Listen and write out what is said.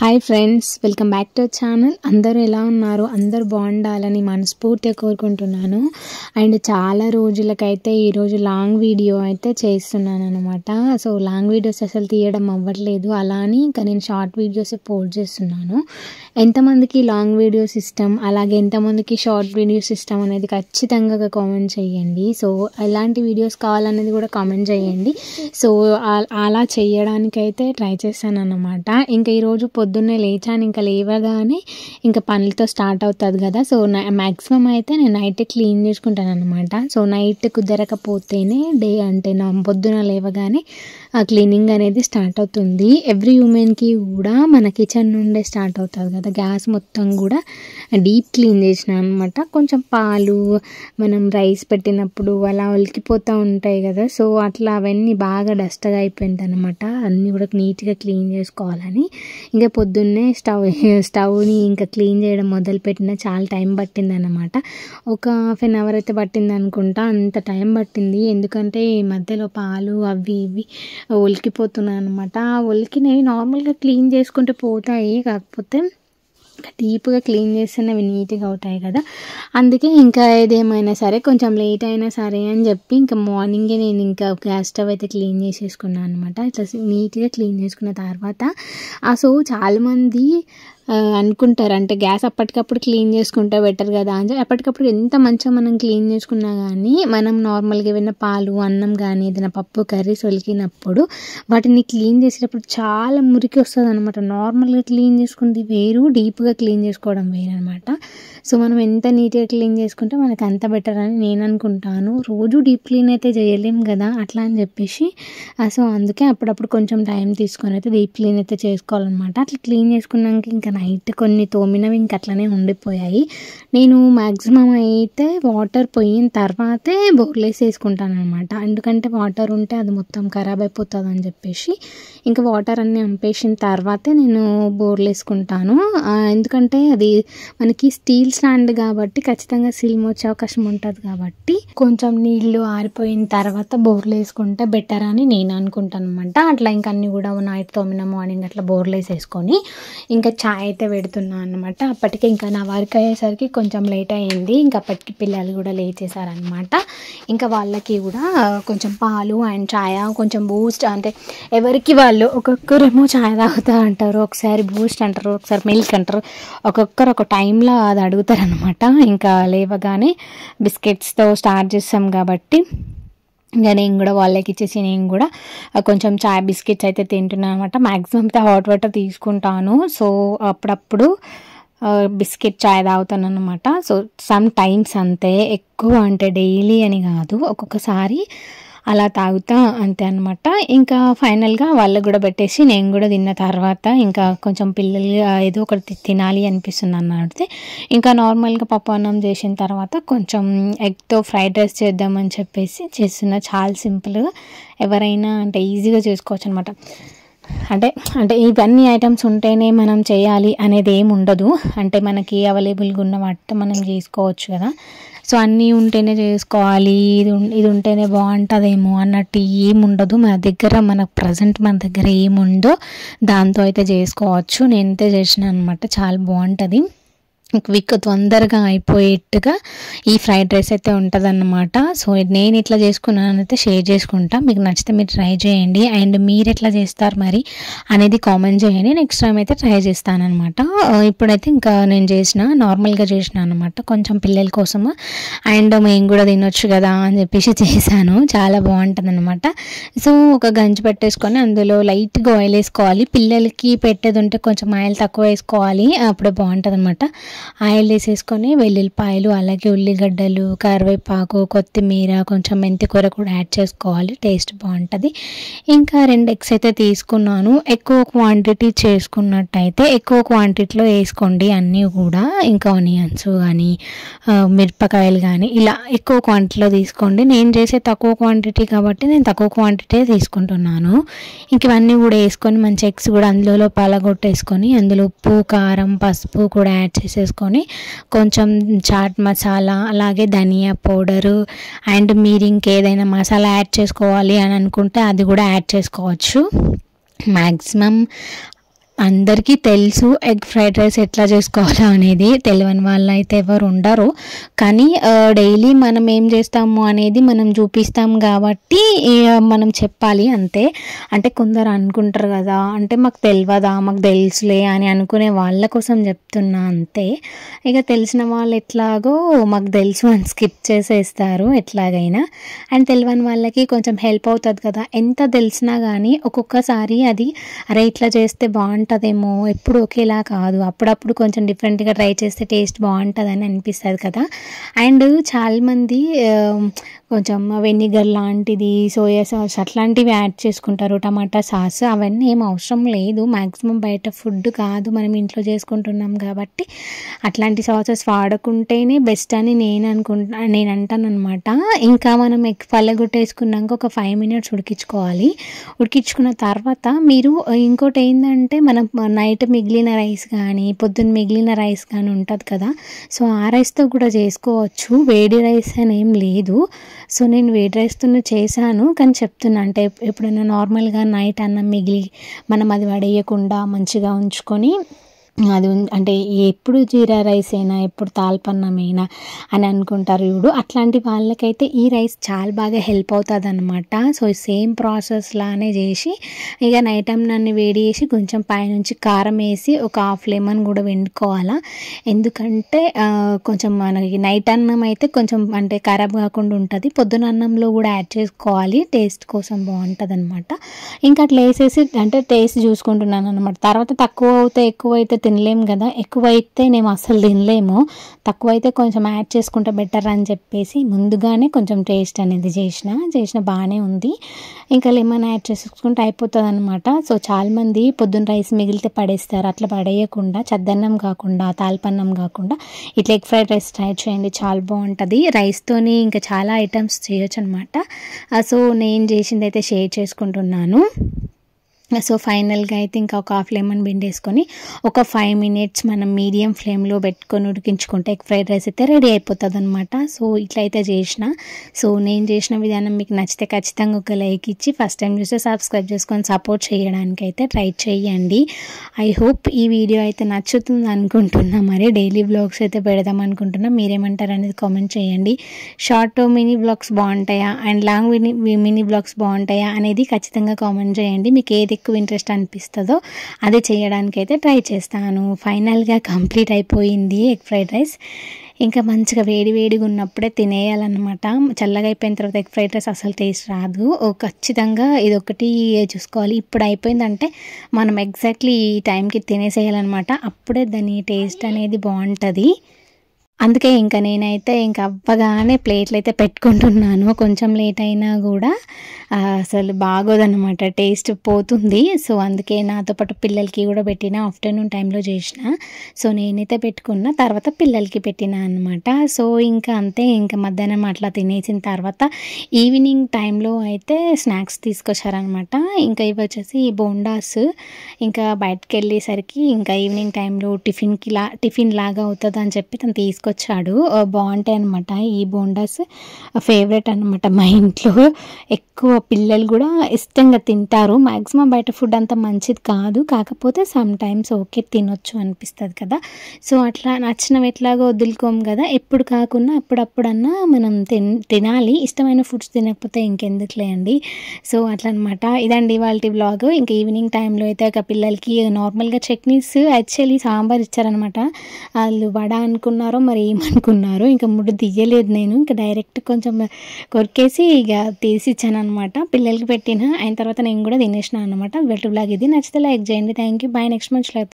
Hi friends, welcome back to channel. అందరూ ఎలా ఉన్నారు? అందరూ బాగుండాలని మనస్ఫూర్తిగా కోరుకుంటున్నాను. అండ్ చాలా రోజులకైతే ఈరోజు లాంగ్ వీడియో అయితే చేస్తున్నాను అనమాట. సో లాంగ్ వీడియోస్ అసలు తీయడం అవ్వట్లేదు, అలా అని ఇంకా నేను షార్ట్ వీడియోస్ పోస్ట్ చేస్తున్నాను. ఎంతమందికి లాంగ్ వీడియోస్ ఇష్టం, అలాగే ఎంతమందికి షార్ట్ వీడియోస్ ఇష్టం అనేది ఖచ్చితంగా కామెంట్ చేయండి. సో ఎలాంటి వీడియోస్ కావాలనేది కూడా కామెంట్ చేయండి. సో అలా చేయడానికైతే ట్రై చేశాను అన్నమాట. ఇంకా ఈరోజు పొద్దున్నే లేచాను, ఇంకా లేవగానే ఇంకా పనులతో స్టార్ట్ అవుతుంది కదా. సో మ్యాక్సిమం అయితే నేను నైట్ క్లీన్ చేసుకుంటాను అనమాట. సో నైట్ కుదరకపోతేనే డే అంటే నా పొద్దున లేవగానే ఆ క్లీనింగ్ అనేది స్టార్ట్ అవుతుంది. ఎవ్రీ ఉమెన్కి కూడా మన కిచెన్ నుండే స్టార్ట్ అవుతుంది కదా. గ్యాస్ మొత్తం కూడా డీప్ క్లీన్ చేసిన అనమాట. కొంచెం పాలు మనం రైస్ పెట్టినప్పుడు అలా ఒలికిపోతూ ఉంటాయి కదా. సో అట్లా అవన్నీ బాగా డస్ట్గా అయిపోయింది అనమాట. అన్నీ కూడా నీట్గా క్లీన్ చేసుకోవాలని ఇంకా పొద్దున్నే స్టవ్ని ఇంకా క్లీన్ చేయడం మొదలుపెట్టిన చాలా టైం పట్టింది అనమాట. ఒక హాఫ్ అన్ అవర్ అయితే పట్టింది అనుకుంటా. అంత టైం పట్టింది ఎందుకంటే ఈ మధ్యలో పాలు అవి ఇవి ఒలికిపోతున్నాయి అనమాట. ఒలికినవి నార్మల్గా క్లీన్ చేసుకుంటే పోతాయి, కాకపోతే డీప్గా క్లీన్ చేస్తేనే అవి నీట్గా అవుతాయి కదా. అందుకే ఇంకా ఏదేమైనా సరే కొంచెం లేట్ అయినా సరే అని చెప్పి ఇంకా మార్నింగే నేను ఇంకా గ్యాస్ స్టవ్ అయితే క్లీన్ చేసేసుకున్నాను అనమాట. ఇట్లా నీట్గా క్లీన్ చేసుకున్న తర్వాత సో చాలామంది అనుకుంటారు, అంటే గ్యాస్ అప్పటికప్పుడు క్లీన్ చేసుకుంటే బెటర్ కదా అని. అప్పటికప్పుడు ఎంత మంచిగా మనం క్లీన్ చేసుకున్నా కానీ మనం నార్మల్గా ఏమైనా పాలు అన్నం కానీ ఏదైనా పప్పు కర్రీస్ ఒలికినప్పుడు వాటిని క్లీన్ చేసేటప్పుడు చాలా మురికి వస్తుంది అనమాట. నార్మల్గా క్లీన్ చేసుకుంది వేరు, డీప్గా క్లీన్ చేసుకోవడం వేరు అనమాట. సో మనం ఎంత నీట్గా క్లీన్ చేసుకుంటే మనకు అంత బెటర్ అని నేను అనుకుంటాను. రోజు డీప్ క్లీన్ అయితే చేయలేం కదా, అట్లా అని చెప్పేసి సో అందుకే అప్పుడప్పుడు కొంచెం టైం తీసుకొని అయితే డీప్ క్లీన్ అయితే చేసుకోవాలన్నమాట. అట్లా క్లీన్ చేసుకున్నాక ఇంకా నైట్ కొన్ని తోమినవి ఇంక అట్లనే ఉండిపోయాయి. నేను మ్యాక్సిమం అయితే వాటర్ పోయిన తర్వాతే బోర్లేసి వేసుకుంటాను అనమాట. ఎందుకంటే వాటర్ ఉంటే అది మొత్తం ఖరాబ్ అయిపోతుంది అని చెప్పేసి ఇంకా వాటర్ అన్నీ అంపేసిన తర్వాతే నేను బోర్లు వేసుకుంటాను. ఎందుకంటే అది మనకి స్టీల్ స్టాండ్ కాబట్టి ఖచ్చితంగా సిల్మ్ వచ్చే అవకాశం ఉంటుంది కాబట్టి కొంచెం నీళ్లు ఆరిపోయిన తర్వాత బోర్లు వేసుకుంటే బెటర్ అని నేను అనుకుంటాను అనమాట. అట్లా ఇంకా అన్నీ కూడా నైట్ తోమిన మార్నింగ్ అట్లా బోర్లు వేసేసుకొని ఇంకా చాయ్ అయితే పెడుతున్నాను అనమాట. అప్పటికే ఇంకా నా వర్క్ అయ్యేసరికి కొంచెం లేట్ అయ్యింది. ఇంకా అప్పటికి పిల్లలు కూడా లేచేసారనమాట. ఇంకా వాళ్ళకి కూడా కొంచెం పాలు అండ్ చాయ్ కొంచెం బూస్ట్, అంటే ఎవరికి వాళ్ళు ఒక్కొక్కరేమో చాయ్ తాగుతూ అంటారు, ఒకసారి బూస్ట్ అంటారు, ఒకసారి మిల్క్ అంటారు, ఒక్కొక్కరు ఒక టైంలో అది అడుగుతారు అనమాట. ఇంకా లేవగానే బిస్కెట్స్తో స్టార్ట్ చేస్తాం కాబట్టి ఇంకా నేను కూడా వాళ్ళకి ఇచ్చేసి నేను కూడా కొంచెం చాయ్ బిస్కెట్స్ అయితే తింటున్నాను అనమాట. మ్యాక్సిమం అయితే హాట్ వాటర్ తీసుకుంటాను. సో అప్పుడప్పుడు బిస్కెట్ చాయ్ తాగుతాను అనమాట. సో సమ్ టైమ్స్ అంతే, ఎక్కువ అంటే డైలీ అని కాదు, ఒక్కొక్కసారి అలా తాగుతా అంతే అనమాట. ఇంకా ఫైనల్గా వాళ్ళకు కూడా పెట్టేసి నేను కూడా తిన్న తర్వాత ఇంకా కొంచెం పిల్లలు ఏదో ఒకటి తినాలి అనిపిస్తుంది అన్నట్టు ఇంకా నార్మల్గా పప్పు అన్నం చేసిన తర్వాత కొంచెం ఎగ్తో ఫ్రైడ్ రైస్ చేద్దామని చెప్పేసి చేస్తున్నా. చాలా సింపుల్గా ఎవరైనా అంటే ఈజీగా చేసుకోవచ్చు అనమాట. అంటే ఇవన్నీ ఐటమ్స్ ఉంటేనే మనం చేయాలి అనేది ఏమి ఉండదు, అంటే మనకి అవైలబుల్గా ఉన్న వాటితో మనం చేసుకోవచ్చు కదా. సో అన్నీ ఉంటేనే చేసుకోవాలి, ఇది ఉంటేనే బాగుంటుందేమో అన్నట్టు ఏముండదు. మనకు ప్రజెంట్ మన దగ్గర ఏముందో దాంతో అయితే చేసుకోవచ్చు. నేనైతే చేసిన అనమాట, చాలా బాగుంటుంది. క్విక్ తొందరగా అయిపోయేట్టుగా ఈ ఫ్రైడ్ రైస్ అయితే ఉంటుంది అన్నమాట. సో నేను ఇట్లా చేసుకున్నాను అయితే షేర్ చేసుకుంటా, మీకు నచ్చితే మీరు ట్రై చేయండి. అండ్ మీరు ఎట్లా చేస్తారు మరి అనేది కామెంట్ చేయండి. నెక్స్ట్ టైం అయితే ట్రై చేస్తాను అనమాట. ఇప్పుడైతే ఇంకా నేను నార్మల్గా చేసిన అనమాట, కొంచెం పిల్లల కోసము అండ్ మేము కూడా తినొచ్చు కదా అని చెప్పేసి చేశాను. చాలా బాగుంటుంది అనమాట. సో ఒక గంజి పెట్టేసుకొని అందులో లైట్గా ఆయిల్ వేసుకోవాలి. పిల్లలకి పెట్టేది ఉంటే కొంచెం ఆయిల్ తక్కువ వేసుకోవాలి, అప్పుడే బాగుంటుంది అనమాట. ఆయిల్ వేసేసుకొని వెల్లుల్లిపాయలు, అలాగే ఉల్లిగడ్డలు, కరివేపాకు, కొత్తిమీర, కొంచెం మెంతి కూర కూడా యాడ్ చేసుకోవాలి, టేస్ట్ బాగుంటుంది. ఇంకా 2 ఎగ్స్ అయితే తీసుకున్నాను. ఎక్కువ క్వాంటిటీ చేసుకున్నట్టయితే ఎక్కువ క్వాంటిటీలో వేసుకోండి అన్నీ కూడా. ఇంకా ఆనియన్స్ కానీ మిరపకాయలు కానీ ఇలా ఎక్కువ క్వాంటిటీలో తీసుకోండి. నేను చేసే తక్కువ క్వాంటిటీ కాబట్టి నేను తక్కువ క్వాంటిటీ తీసుకుంటున్నాను. ఇంక ఇవన్నీ కూడా వేసుకొని మంచి ఎగ్స్ కూడా అందులో పలగొట్టేసుకొని అందులో ఉప్పు, కారం, పసుపు కూడా యాడ్ చేసేసుకొని కొంచెం చాట్ మసాలా, అలాగే ధనియా పౌడరు అండ్ మీరు ఇంకేదైనా మసాలా యాడ్ చేసుకోవాలి అని అనుకుంటే అది కూడా యాడ్ చేసుకోవచ్చు. మ్యాక్సిమం అందరికీ తెలుసు ఎగ్ ఫ్రైడ్ రైస్ ఎట్లా చేసుకోవాలో అనేది. తెలియని వాళ్ళు అయితే ఎవరు ఉండరు. కానీ డైలీ మనం ఏం చేస్తాము అనేది మనం చూపిస్తాం కాబట్టి మనం చెప్పాలి అంతే. అంటే కొందరు అనుకుంటారు కదా, అంటే మాకు తెలియదా, మాకు తెలుసులే అని అనుకునే వాళ్ళ కోసం చెప్తున్నా అంతే. ఇక తెలిసిన వాళ్ళు ఎట్లాగో మాకు తెలుసు అని స్కిప్ చేసేస్తారు ఎట్లాగైనా. అండ్ తెలియని వాళ్ళకి కొంచెం హెల్ప్ అవుతుంది కదా. ఎంత తెలిసినా కానీ ఒక్కొక్కసారి అది అరే ఇట్లా చేస్తే బాగుంటుందేమో, ఎప్పుడు ఒకేలా కాదు, అప్పుడప్పుడు కొంచెం డిఫరెంట్గా ట్రై చేస్తే టేస్ట్ బాగుంటుందని అనిపిస్తుంది కదా. అండ్ చాలామంది కొంచెం వెనిగర్ లాంటిది, సోయా సాస్ అట్లాంటివి యాడ్ చేసుకుంటారు, టమాటా సాస్. అవన్నీ ఏం అవసరం లేదు. మ్యాక్సిమం బయట ఫుడ్ కాదు, మనం ఇంట్లో చేసుకుంటున్నాం కాబట్టి అట్లాంటి సాసెస్ వాడుకుంటేనే బెస్ట్ అని నేను అంటాను అనమాట. ఇంకా మనం ఎగ్ పలగొట్టేసుకున్నాక ఒక 5 minutes ఉడికించుకోవాలి. ఉడికించుకున్న తర్వాత మీరు ఇంకోటి ఏంటంటే, మనం నైట్ మిగిలిన రైస్ కానీ పొద్దున్న మిగిలిన రైస్ కానీ ఉంటుంది కదా, సో ఆ రైస్తో కూడా చేసుకోవచ్చు. వేడి రైస్ అని ఏం లేదు. సో నేను వేడి రైస్తోనే చేశాను, కానీ చెప్తున్నా అంటే ఎప్పుడైనా నార్మల్గా నైట్ అన్నం మిగిలి మనం అది వడేయకుండా మంచిగా ఉంచుకొని అది అంటే ఎప్పుడు జీరా రైస్ అయినా ఎప్పుడు తాల్పన్నమైనా అని అనుకుంటారు చూడు, అట్లాంటి వాళ్ళకైతే ఈ రైస్ చాలా బాగా హెల్ప్ అవుతుంది అనమాట. సో సేమ్ ప్రాసెస్ లానే చేసి ఇక నైట్ టైం నన్ను వేడి చేసి కొంచెం పైనుంచి కారం వేసి ఒక హాఫ్ లెమన్ కూడా వండుకోవాలా. ఎందుకంటే కొంచెం మనకి నైట్ అన్నం అయితే కొంచెం అంటే ఖరాబ్ కాకుండా ఉంటుంది. పొద్దున అన్నంలో కూడా యాడ్ చేసుకోవాలి, టేస్ట్ కోసం బాగుంటుంది అనమాట. ఇంకా అట్లా వేసేసి అంటే టేస్ట్ చూసుకుంటున్నాను అనమాట. తర్వాత తక్కువ అవుతే ఎక్కువ అయితే తినలేము కదా, ఎక్కువ అయితే మేము అస్సలు తినలేము, తక్కువ అయితే కొంచెం యాడ్ చేసుకుంటే బెటర్ అని చెప్పేసి ముందుగానే కొంచెం టేస్ట్ అనేది చేసిన బాగానే ఉంది. ఇంకా లెమన్ యాడ్ చేసుకుంటే అయిపోతుంది అనమాట. సో చాలామంది పొద్దున్న రైస్ మిగిలితే పడేస్తారు, అట్లా పడేయకుండా చద్దన్నం కాకుండా తాల్పన్నం కాకుండా ఇట్లా ఎగ్ ఫ్రైడ్ రైస్ ట్రై చేయండి, చాలా బాగుంటుంది. రైస్తోని ఇంకా చాలా ఐటమ్స్ చేయొచ్చు అనమాట. సో నేను చేసింది అయితే షేర్ చేసుకుంటున్నాను. సో ఫైనల్గా అయితే ఇంకా ఒక హాఫ్ లెమన్ పిండేసుకొని ఒక 5 minutes మనం మీడియం ఫ్లేమ్లో పెట్టుకొని ఉడికించుకుంటే ఎగ్ ఫ్రైడ్ రైస్ అయితే రెడీ అయిపోతుంది అనమాట. సో ఇట్లయితే చేసిన. సో నేను చేసిన విధానం మీకు నచ్చితే ఖచ్చితంగా ఒక లైక్ ఇచ్చి, ఫస్ట్ టైం చూస్తే సబ్స్క్రైబ్ చేసుకొని సపోర్ట్ చేయడానికి అయితే ట్రై చేయండి. ఐ హోప్ ఈ వీడియో అయితే నచ్చుతుంది అనుకుంటున్నా. మరి డైలీ వ్లాగ్స్ అయితే పెడదాం అనుకుంటున్నా, మీరేమంటారు అనేది కామెంట్ చేయండి. షార్ట్ మినీ వ్లాగ్స్ బాగుంటాయా అండ్ లాంగ్ మినీ వ్లాగ్స్ బాగుంటాయా అనేది ఖచ్చితంగా కామెంట్ చేయండి. మీకు ఏది ఎక్కువ ఇంట్రెస్ట్ అనిపిస్తుందో అదే చేయడానికి అయితే ట్రై చేస్తాను. ఫైనల్గా కంప్లీట్ అయిపోయింది ఎగ్ ఫ్రైడ్ రైస్. ఇంకా మంచిగా వేడిగా ఉన్నప్పుడే తినేయాలన్నమాట. చల్లగా అయిపోయిన తర్వాత ఎగ్ ఫ్రైడ్ రైస్ అసలు టేస్ట్ రాదు. ఖచ్చితంగా ఇది ఒకటి చూసుకోవాలి. ఇప్పుడు అయిపోయిందంటే మనం ఎగ్జాక్ట్లీ ఈ టైంకి తినేసేయాలన్నమాట, అప్పుడే దాని టేస్ట్ అనేది బాగుంటుంది. అందుకే ఇంకా నేనైతే ఇంకా అవ్వగానే ప్లేట్లు అయితే పెట్టుకుంటున్నాను. కొంచెం లేట్ అయినా కూడా అసలు బాగోదన్నమాట, టేస్ట్ పోతుంది. సో అందుకే నాతో పాటు పిల్లలకి కూడా పెట్టిన, ఆఫ్టర్నూన్ టైంలో చేసిన. సో నేనైతే పెట్టుకున్న తర్వాత పిల్లలకి పెట్టిన అనమాట. సో ఇంకా అంతే, ఇంకా మధ్యాహ్నం అట్లా తినేసిన తర్వాత ఈవినింగ్ టైంలో అయితే స్నాక్స్ తీసుకొచ్చారనమాట. ఇంకా ఇవి వచ్చేసి బోండాస్. ఇంకా బయటకు వెళ్ళేసరికి ఇంకా ఈవినింగ్ టైంలో టిఫిన్ లాగా అవుతుంది అని చెప్పి తను తీసుకొచ్చాడు. బాగుంటాయి అనమాట ఈ బోండాస్, ఫేవరెట్ అనమాట మా ఇంట్లో. ఎక్కువ పిల్లలు కూడా ఇష్టంగా తింటారు. మ్యాక్సిమం బయట ఫుడ్ అంత మంచిది కాదు, కాకపోతే సమ్ టైమ్స్ ఓకే తినొచ్చు అనిపిస్తుంది కదా. సో అట్లా నచ్చినవి ఎట్లాగో వదులుకోము కదా, ఎప్పుడు కాకుండా అప్పుడప్పుడన్నా మనం తినాలి. ఇష్టమైన ఫుడ్స్ తినకపోతే ఇంకెందుకులే అండి. సో అట్లా అనమాట. ఇదండి వాళ్ళ వ్లాగ్. ఇంకా ఈవినింగ్ టైంలో అయితే ఒక పిల్లలకి నార్మల్గా చట్నీస్, యాక్చువల్లీ సాంబార్ ఇచ్చారనమాట. వాళ్ళు వడ అనుకున్నారో మరి ఏమనుకున్నారో, ఇంకా ముడ్డు దియ్యలేదు నేను, ఇంకా డైరెక్ట్ కొంచెం కొరికేసి ఇక తీసి ఇచ్చాను అనమాట. పిల్లలకి పెట్టిన అయిన తర్వాత నేను కూడా తినేసిన అనమాట. వెల్ట్ బ్లాగ్ ఇది. నచ్చితే లైక్ చేయండి. Thank you. Bye. Next month